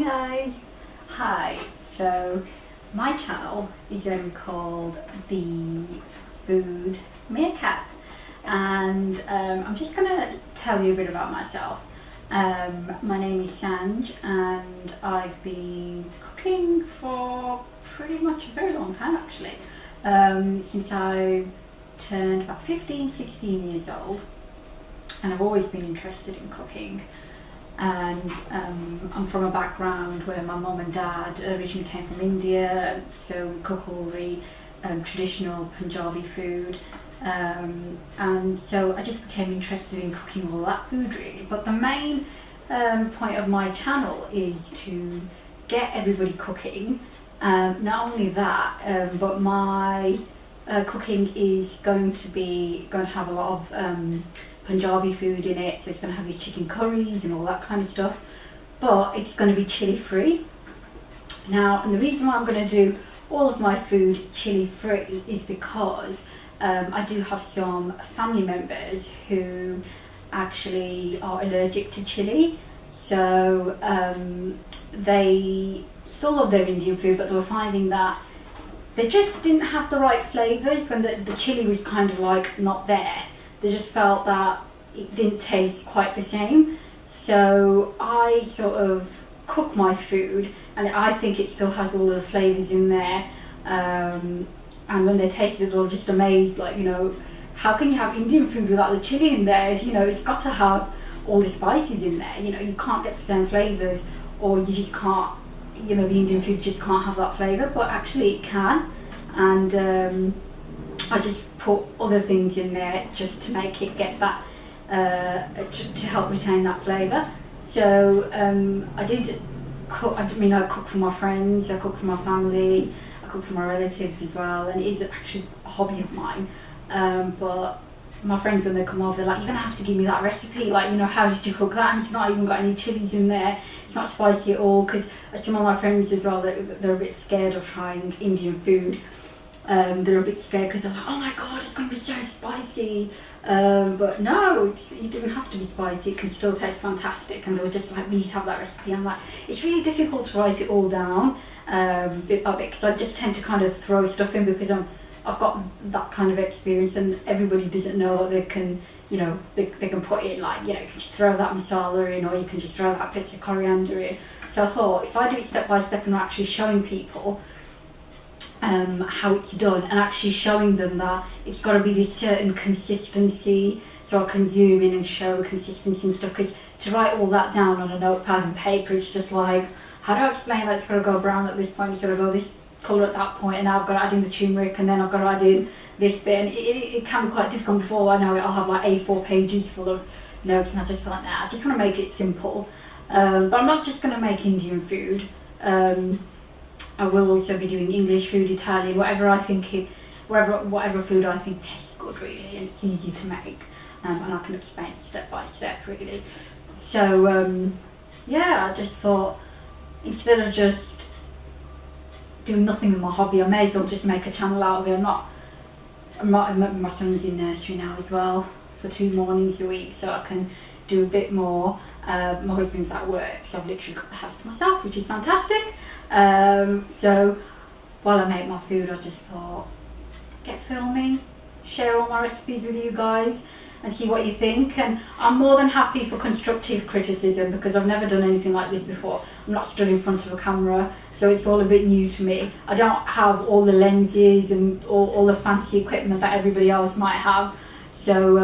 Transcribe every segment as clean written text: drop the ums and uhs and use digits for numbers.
Hi guys! Hi, so my channel is called the Food Meerkat, and I'm just going to tell you a bit about myself. My name is Sanj and I've been cooking for pretty much a very long time actually, since I turned about 15-16 years old, and I've always been interested in cooking. And I'm from a background where my mum and dad originally came from India, so we cook all the traditional Punjabi food, and so I just became interested in cooking all that food really. But the main point of my channel is to get everybody cooking. Not only that, but my cooking is going to have a lot of Punjabi food in it, so it's going to have your chicken curries and all that kind of stuff, but it's going to be chili free. Now, and the reason why I'm going to do all of my food chili free is because I do have some family members who actually are allergic to chili, so they still love their Indian food, but they were finding that they just didn't have the right flavours when the chili was kind of like not there. They just felt that it didn't taste quite the same. So I sort of cook my food and I think it still has all of the flavours in there. And when they taste it, they're just amazed, like, you know, how can you have Indian food without the chili in there? You know, it's got to have all the spices in there. You know, you can't get the same flavours, or you just can't, you know, the Indian food just can't have that flavour, but actually it can. And I just put other things in there just to make it get that, to help retain that flavour. So I did cook, I cook for my friends, I cook for my family, I cook for my relatives as well, and it is actually a hobby of mine. But my friends, when they come over, they're like, you're going to have to give me that recipe, like, you know, how did you cook that? And it's not even got any chilies in there, it's not spicy at all, because some of my friends as well, they're a bit scared of trying Indian food. They're a bit scared because they're like, oh my god, it's going to be so spicy. But no, it doesn't have to be spicy, it can still taste fantastic. And they were just like, we need to have that recipe. I'm like, it's really difficult to write it all down bit by bit, because I just tend to kind of throw stuff in because I've got that kind of experience, and everybody doesn't know that they can, you know, they can put in, like, you know, you can just throw that masala in, or you can just throw that bit of coriander in. So I thought, if I do it step by step and I'm actually showing people how it's done, and actually showing them that it's got to be this certain consistency, so I can zoom in and show consistency and stuff, because to write all that down on a notepad and paper, it's just like, how do I explain that it's got to go brown at this point, it's got to go this colour at that point, and now I've got to add in the turmeric, and then I've got to add in this bit, and it can be quite difficult. Before I know it, I'll have like A4 pages full of notes, and I just thought, nah, I just want to make it simple. But I'm not just going to make Indian food. I will also be doing English food, Italian, whatever I think whatever food I think tastes good really, and it's easy to make, and I can explain step by step really. So yeah, I just thought, instead of just doing nothing with my hobby, I may as well just make a channel out of it. My son's in nursery now as well for 2 mornings a week, so I can do a bit more. My husband's at work, so I've literally got the house to myself, which is fantastic. So while I make my food, I just thought, get filming, share all my recipes with you guys and see what you think. And I'm more than happy for constructive criticism, because I've never done anything like this before. I'm not stood in front of a camera, so it's all a bit new to me. I don't have all the lenses and all the fancy equipment that everybody else might have, so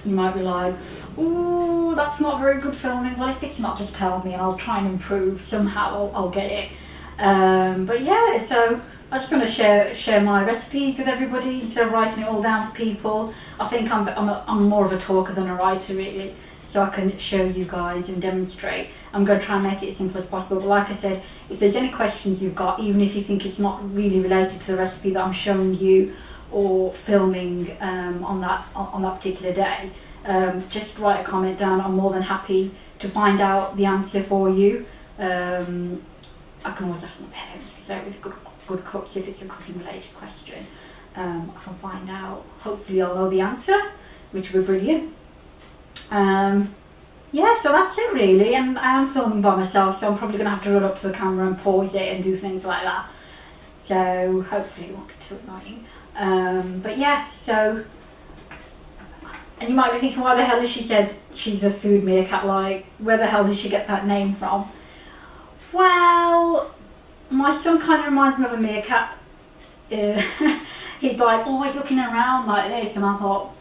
you might be like, ooh, that's not very good filming. Well, if it's not, just tell me and I'll try and improve. Somehow I'll get it. But yeah, so I just want to share my recipes with everybody instead of writing it all down for people. I think I'm more of a talker than a writer really, so I can show you guys and demonstrate. I'm going to try and make it as simple as possible, but like I said, if there's any questions you've got, even if you think it's not really related to the recipe that I'm showing you or filming on that particular day, just write a comment down. I'm more than happy to find out the answer for you. I can always ask my parents, because they're really good cooks. If it's a cooking related question, I can find out. Hopefully I'll know the answer, which would be brilliant. yeah, so that's it really, and I am filming by myself, so I'm probably going to have to run up to the camera and pause it and do things like that. So hopefully it won't be too annoying. But yeah, so, and you might be thinking, why the hell has she said she's a food meerkat? Like, where the hell did she get that name from? Well, my son kind of reminds me of a meerkat. He's like always looking around like this, and I thought,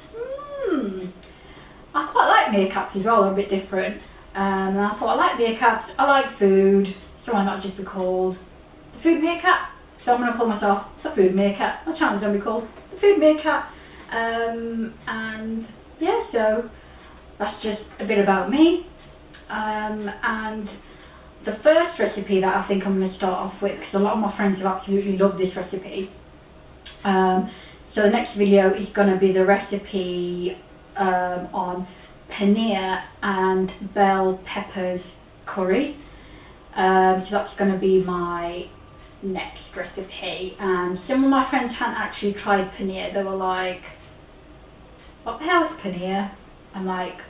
I quite like meerkats as well. They're a bit different. And I thought, I like meerkats, I like food, so why not just be called the Food Meerkat? So I'm going to call myself the Food Meerkat. My channel's going to be called the Food Meerkat. And yeah, so that's just a bit about me. And the first recipe that I think I'm going to start off with, because a lot of my friends have absolutely loved this recipe. So the next video is going to be the recipe on paneer and bell peppers curry. So that's going to be my next recipe, and some of my friends hadn't actually tried paneer. They were like, what the hell is paneer? I'm like,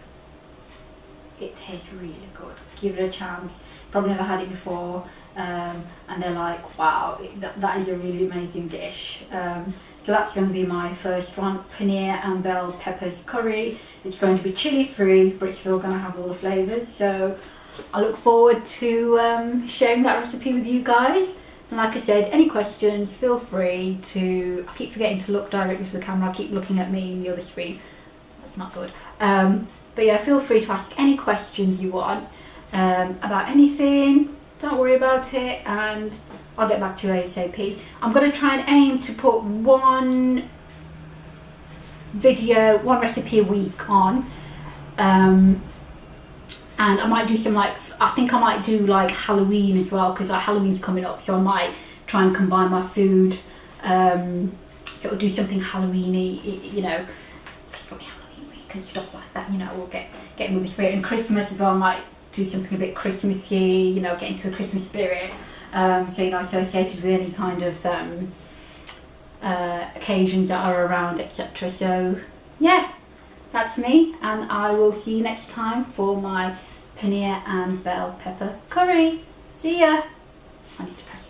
it tastes really good, give it a chance, probably never had it before. And they're like, wow, that is a really amazing dish. So that's going to be my first one, paneer and bell peppers curry. It's going to be chili free, but it's still going to have all the flavours. So I look forward to sharing that recipe with you guys. And like I said, any questions, feel free to, I keep forgetting to look directly to the camera, I keep looking at me in the other screen. That's not good. But yeah, feel free to ask any questions you want about anything. Don't worry about it, and I'll get back to you ASAP. I'm going to try and aim to put one recipe a week on. And I might do some, like, I think I might do like Halloween as well, because Halloween's coming up, so I might try and combine my food. So it'll do something Halloween-y, you know, because it's got me Halloween week and stuff like that, you know, we'll get in with the spirit. And Christmas as well, I might do something a bit Christmassy, you know, get into the Christmas spirit. So, you know, associated with any kind of occasions that are around, etc. So yeah, that's me, and I will see you next time for my paneer and bell pepper curry. See ya. I need to press